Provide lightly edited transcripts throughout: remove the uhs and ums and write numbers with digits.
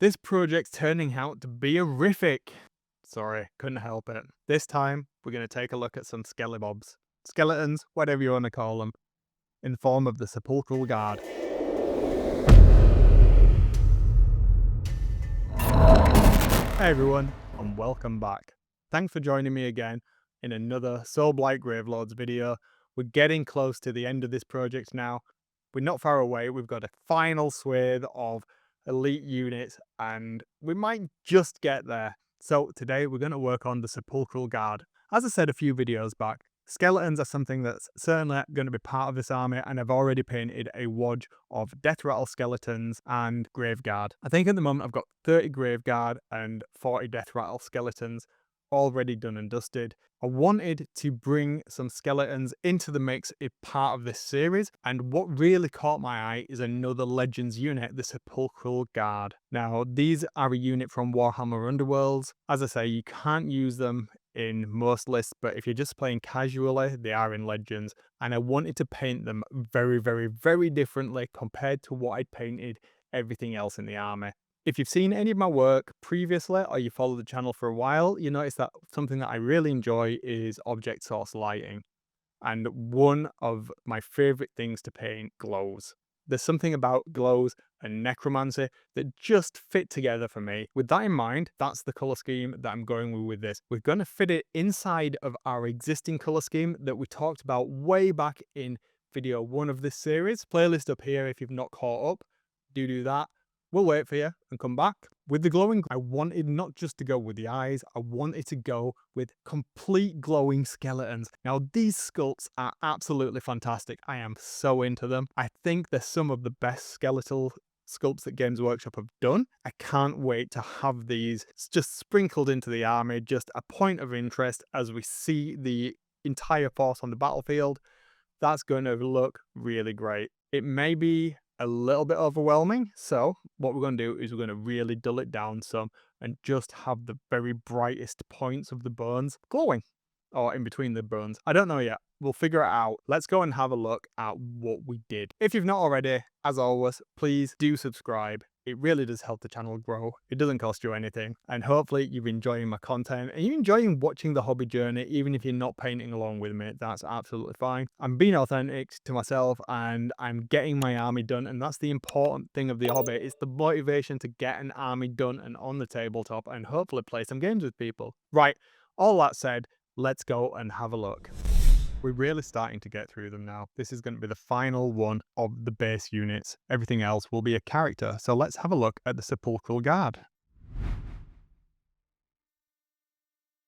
This project's turning out to be horrific. Sorry, couldn't help it. This time, we're going to take a look at some skelebobs. Skeletons, whatever you want to call them, in the form of the Sepulchral Guard. Hey everyone, and welcome back. Thanks for joining me again in another Soulblight Gravelords video. We're getting close to the end of this project now. We're not far away. We've got a final swathe of elite units and we might just get there. So today we're going to work on the Sepulchral Guard. As I said a few videos back, skeletons are something that's certainly going to be part of this army, and I've already painted a wodge of Deathrattle skeletons and Graveguard. I think at the moment I've got 30 Graveguard and 40 Deathrattle skeletons already done and dusted. I wanted to bring some skeletons into the mix as part of this series, and what really caught my eye is another Legends unit, the Sepulchral Guard. Now, these are a unit from Warhammer Underworlds. As I say, you can't use them in most lists, but if you're just playing casually, they are in Legends, and I wanted to paint them very differently compared to what I'd painted everything else in the army. If you've seen any of my work previously or you follow the channel for a while, you notice that something that I really enjoy is object source lighting. And one of my favorite things to paint, glows. There's something about glows and necromancy that just fit together for me. With that in mind, that's the color scheme that I'm going with this. We're going to fit it inside of our existing color scheme that we talked about way back in video 1 of this series. Playlist up here if you've not caught up. Do that. We'll wait for you and come back. With the glowing, I wanted not just to go with the eyes, I wanted to go with complete glowing skeletons. Now, these sculpts are absolutely fantastic. I am so into them. I think they're some of the best skeletal sculpts that Games Workshop have done. I can't wait to have these just sprinkled into the army, just a point of interest as we see the entire force on the battlefield. That's going to look really great. It may be a little bit overwhelming, so what we're going to do is we're going to really dull it down some and just have the very brightest points of the bones glowing, or in between the bones. I don't know yet. We'll figure it out. Let's go and have a look at what we did. If you've not already, as always, please do subscribe. It really does help the channel grow. It doesn't cost you anything. And hopefully you're enjoying my content and you're enjoying watching the hobby journey, even if you're not painting along with me. That's absolutely fine. I'm being authentic to myself and I'm getting my army done. And that's the important thing of the hobby. It's the motivation to get an army done and on the tabletop and hopefully play some games with people. Right, all that said, let's go and have a look. We're really starting to get through them now. This is going to be the final one of the base units. Everything else will be a character. So let's have a look at the Sepulchral Guard.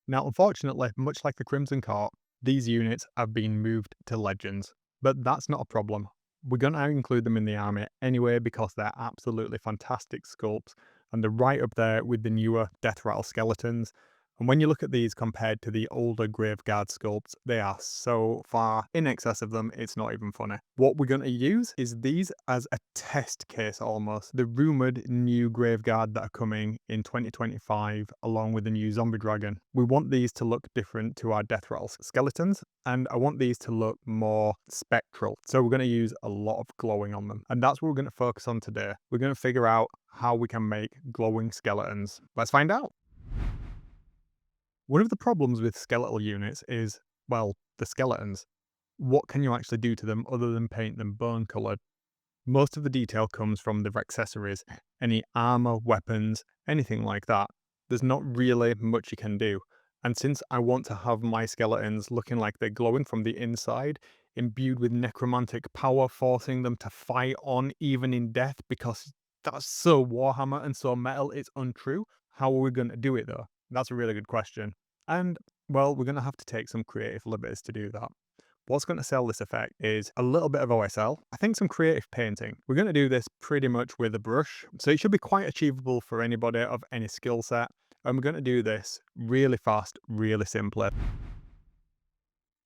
Now, unfortunately, much like the Crimson Court, these units have been moved to Legends. But that's not a problem. We're going to include them in the army anyway because they're absolutely fantastic sculpts. And they're right up there with the newer Deathrattle skeletons. And when you look at these compared to the older Graveguard sculpts, they are so far in excess of them, it's not even funny. What we're going to use is these as a test case almost. The rumoured new Graveguard that are coming in 2025 along with the new Zombie Dragon. We want these to look different to our Deathrattle skeletons, and I want these to look more spectral. So we're going to use a lot of glowing on them. And that's what we're going to focus on today. We're going to figure out how we can make glowing skeletons. Let's find out. One of the problems with skeletal units is, well, the skeletons. What can you actually do to them other than paint them bone coloured? Most of the detail comes from their accessories, any armour, weapons, anything like that. There's not really much you can do. And since I want to have my skeletons looking like they're glowing from the inside, imbued with necromantic power, forcing them to fight on even in death, because that's so Warhammer and so metal, it's untrue. How are we going to do it though? That's a really good question. And, well, we're going to have to take some creative liberties to do that. What's going to sell this effect is a little bit of OSL, I think some creative painting. We're going to do this pretty much with a brush, so it should be quite achievable for anybody of any skill set. And we're going to do this really fast, really simply.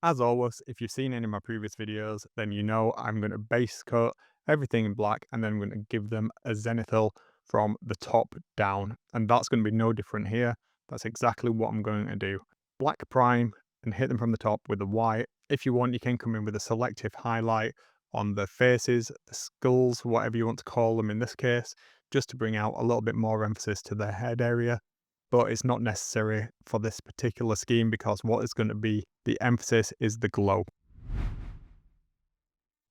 As always, if you've seen any of my previous videos, then you know I'm going to base coat everything in black and then I'm going to give them a zenithal from the top down. And that's going to be no different here. That's exactly what I'm going to do. Black prime and hit them from the top with the white. If you want, you can come in with a selective highlight on the faces, the skulls, whatever you want to call them in this case. just to bring out a little bit more emphasis to the head area. But it's not necessary for this particular scheme because what is going to be the emphasis is the glow.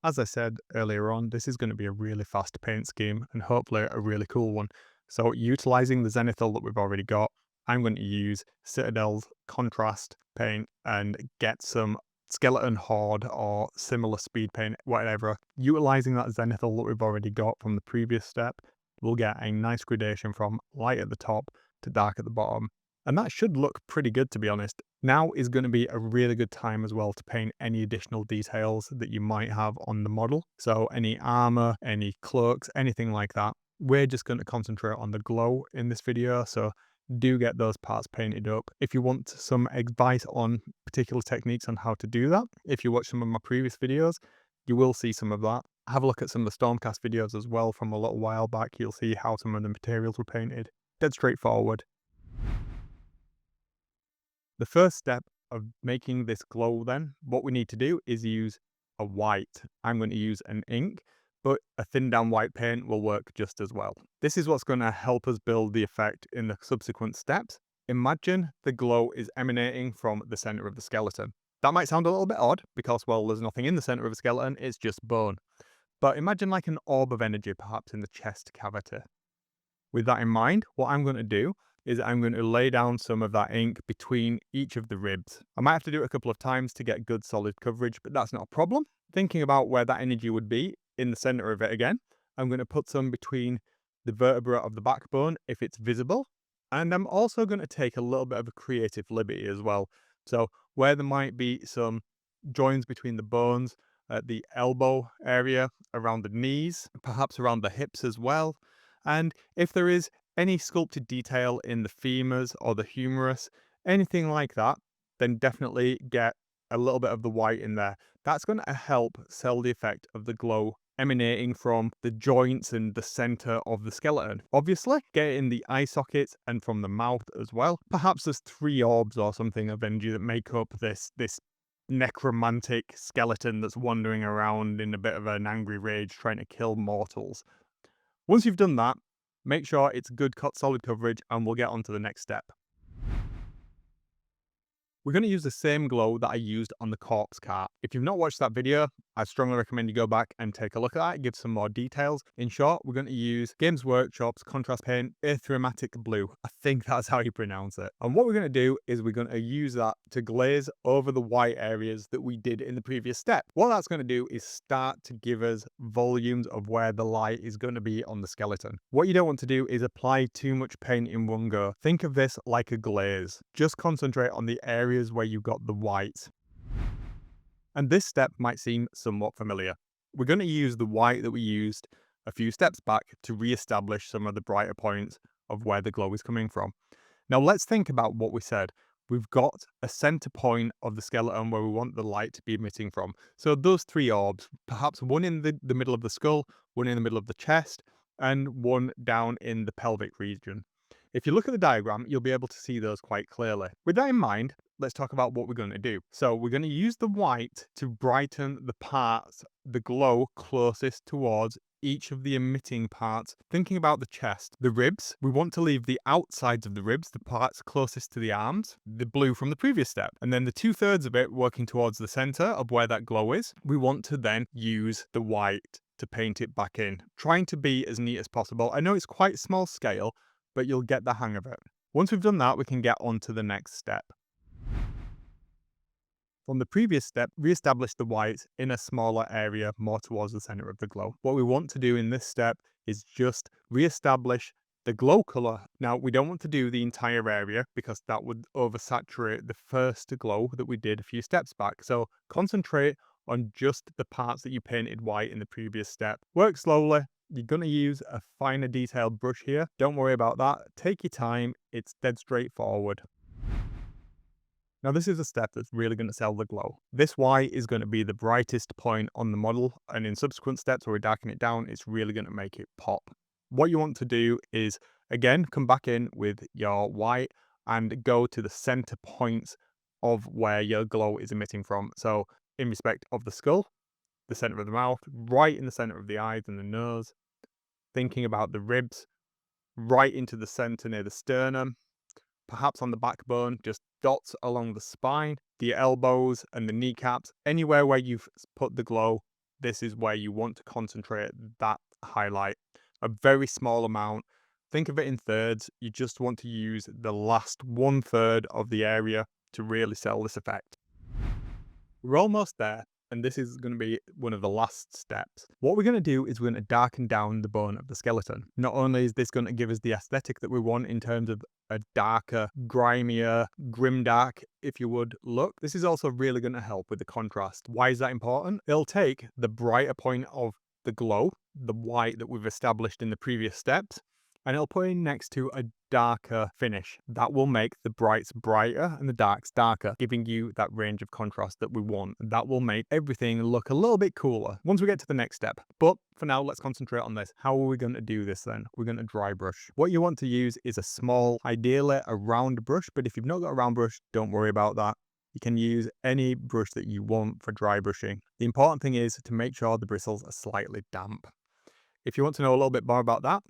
As I said earlier on, this is going to be a really fast paint scheme and hopefully a really cool one. So utilizing the zenithal that we've already got, I'm going to use Citadel's contrast paint and get some skeleton horde or similar speed paint, whatever. Utilizing that zenithal that we've already got from the previous step, we'll get a nice gradation from light at the top to dark at the bottom. And that should look pretty good, to be honest. Now is going to be a really good time as well to paint any additional details that you might have on the model. So any armor, any cloaks, anything like that. We're just going to concentrate on the glow in this video, so do get those parts painted up. If you want some advice on particular techniques on how to do that, if you watch some of my previous videos, you will see some of that. Have a look at some of the Stormcast videos as well from a little while back. You'll see how some of the materials were painted. Dead straightforward. The first step of making this glow then, what we need to do is use a white. I'm going to use an ink, but a thin down white paint will work just as well. This is what's going to help us build the effect in the subsequent steps. Imagine the glow is emanating from the center of the skeleton. That might sound a little bit odd because, well, there's nothing in the center of a skeleton, it's just bone. But imagine like an orb of energy perhaps in the chest cavity. With that in mind, what I'm going to do is I'm going to lay down some of that ink between each of the ribs. I might have to do it a couple of times to get good solid coverage, but that's not a problem. Thinking about where that energy would be in the center of it again, I'm going to put some between the vertebra of the backbone if it's visible. And I'm also going to take a little bit of a creative liberty as well. So where there might be some joins between the bones at the elbow area, around the knees, perhaps around the hips as well. And if there is any sculpted detail in the femurs or the humerus, anything like that, then definitely get a little bit of the white in there. That's going to help sell the effect of the glow emanating from the joints and the center of the skeleton. Obviously, get it in the eye sockets and from the mouth as well. Perhaps there's 3 orbs or something of energy that make up this necromantic skeleton that's wandering around in a bit of an angry rage trying to kill mortals. Once you've done that, make sure it's good solid coverage and we'll get on to the next step. We're going to use the same glow that I used on the corpse cart. If you've not watched that video, I strongly recommend you go back and take a look at that, give some more details. In short, we're going to use Games Workshop's contrast paint, Aetherimatic Blue. I think that's how you pronounce it. And what we're going to do is we're going to use that to glaze over the white areas that we did in the previous step. What that's going to do is start to give us volumes of where the light is going to be on the skeleton. What you don't want to do is apply too much paint in one go. Think of this like a glaze. Just concentrate on the areas where you got the white. And this step might seem somewhat familiar. We're going to use the white that we used a few steps back to re-establish some of the brighter points of where the glow is coming from. Now let's think about what we said. We've got a center point of the skeleton where we want the light to be emitting from. So those 3 orbs, perhaps one in the middle of the skull, one in the middle of the chest, and one down in the pelvic region. If you look at the diagram, you'll be able to see those quite clearly. With that in mind, let's talk about what we're going to do. So we're going to use the white to brighten the parts, the glow closest towards each of the emitting parts. Thinking about the chest, the ribs, we want to leave the outsides of the ribs, the parts closest to the arms, the blue from the previous step. And then the 2/3 of it working towards the center of where that glow is, we want to then use the white to paint it back in, trying to be as neat as possible. I know it's quite small scale, but you'll get the hang of it. Once we've done that, we can get on to the next step. From the previous step, re-establish the white in a smaller area more towards the center of the glow. What we want to do in this step is just re-establish the glow color. Now, we don't want to do the entire area because that would oversaturate the first glow that we did a few steps back. So concentrate on just the parts that you painted white in the previous step. Work slowly. You're going to use a finer detailed brush here. Don't worry about that. Take your time. It's dead straightforward. Now this is a step that's really going to sell the glow. This white is going to be the brightest point on the model, and in subsequent steps where we darken it down, it's really going to make it pop. What you want to do is, again, come back in with your white and go to the center points of where your glow is emitting from. So in respect of the skull, the center of the mouth, right in the center of the eyes and the nose, thinking about the ribs, right into the center near the sternum, perhaps on the backbone, just dots along the spine, the elbows and the kneecaps, anywhere where you've put the glow, this is where you want to concentrate that highlight. A very small amount. Think of it in thirds. You just want to use the last 1/3 of the area to really sell this effect. We're almost there, and this is going to be one of the last steps. What we're going to do is we're going to darken down the bone of the skeleton. Not only is this going to give us the aesthetic that we want in terms of a darker, grimier, grimdark, if you would, look, this is also really going to help with the contrast. Why is that important? It'll take the brighter point of the glow, the white that we've established in the previous steps, and it'll put it next to a darker finish. That will make the brights brighter and the darks darker, giving you that range of contrast that we want. That will make everything look a little bit cooler once we get to the next step. But for now, let's concentrate on this. How are we going to do this then? We're going to dry brush. What you want to use is a small, ideally a round brush, but if you've not got a round brush, don't worry about that. You can use any brush that you want for dry brushing. The important thing is to make sure the bristles are slightly damp. If you want to know a little bit more about that,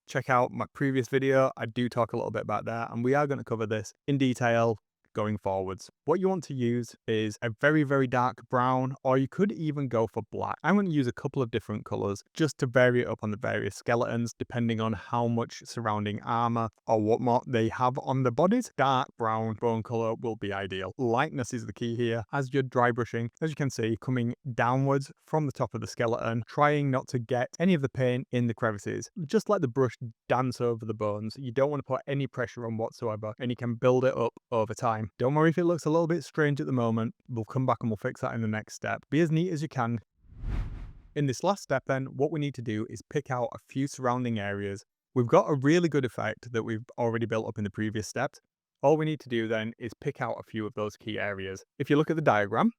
check out my previous video. I do talk a little bit about that, and we are going to cover this in detail going forwards. What you want to use is a very, very dark brown, or you could even go for black. I'm going to use a couple of different colors just to vary it up on the various skeletons, depending on how much surrounding armor or whatnot they have on the bodies. Dark brown bone color will be ideal. Lightness is the key here. As you're dry brushing, as you can see, coming downwards from the top of the skeleton, trying not to get any of the paint in the crevices. Just let the brush dance over the bones. You don't want to put any pressure on whatsoever, and you can build it up over time. Don't worry if it looks a little bit strange at the moment. We'll come back and we'll fix that in the next step. Be as neat as you can. In this last step then, what we need to do is pick out a few surrounding areas. We've got a really good effect that we've already built up in the previous steps. All we need to do then is pick out a few of those key areas. If you look at the diagram,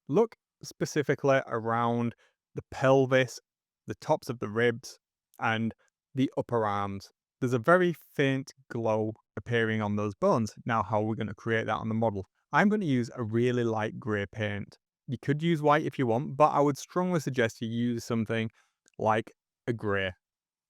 look specifically around the pelvis, the tops of the ribs, and the upper arms. There's a very faint glow appearing on those bones. Now, how are we going to create that on the model? I'm going to use a really light grey paint. You could use white if you want, but I would strongly suggest you use something like a grey.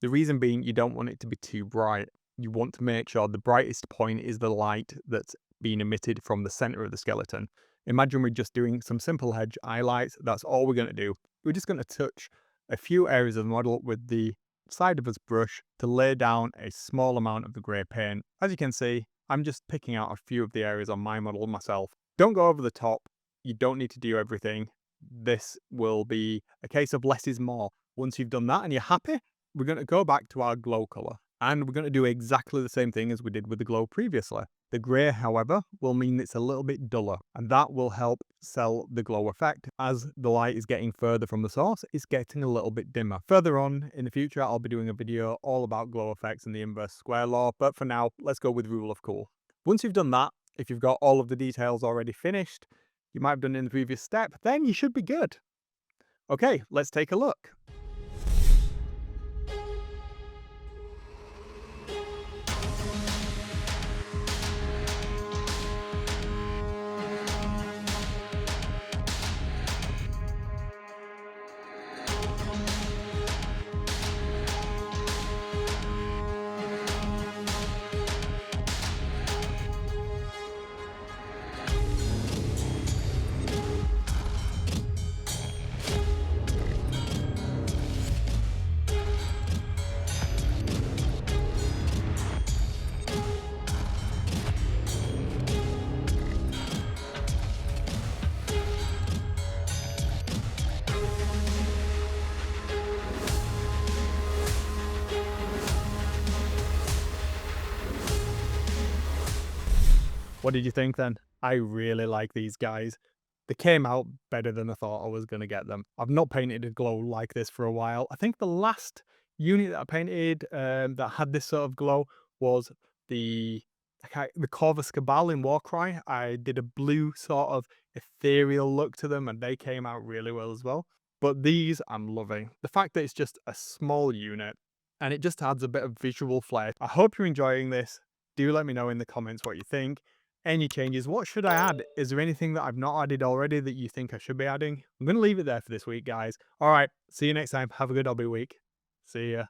The reason being, you don't want it to be too bright. You want to make sure the brightest point is the light that's being emitted from the center of the skeleton. Imagine we're just doing some simple hedge highlights. That's all we're going to do. We're just going to touch a few areas of the model with the side of this brush to lay down a small amount of the grey paint. As you can see, I'm just picking out a few of the areas on my model myself. Don't go over the top. You don't need to do everything. This will be a case of less is more. Once you've done that and you're happy, we're going to go back to our glow color. And we're going to do exactly the same thing as we did with the glow previously. The grey, however, will mean it's a little bit duller, and that will help sell the glow effect. As the light is getting further from the source, it's getting a little bit dimmer. Further on in the future, I'll be doing a video all about glow effects and the inverse square law, but for now, let's go with rule of cool. Once you've done that, if you've got all of the details already finished, you might have done it in the previous step, then you should be good. Okay, let's take a look. What did you think then? I really like these guys. They came out better than I thought I was going to get them. I've not painted a glow like this for a while. I think the last unit that I painted that had this sort of glow was the Corvus Cabal in Warcry. I did a blue sort of ethereal look to them, and they came out really well as well. But these I'm loving. The fact that it's just a small unit and it just adds a bit of visual flair. I hope you're enjoying this. Do let me know in the comments what you think. Any changes? What should I add? Is there anything that I've not added already that you think I should be adding? I'm going to leave it there for this week, guys. All right, see you next time. Have a good hobby week. See ya.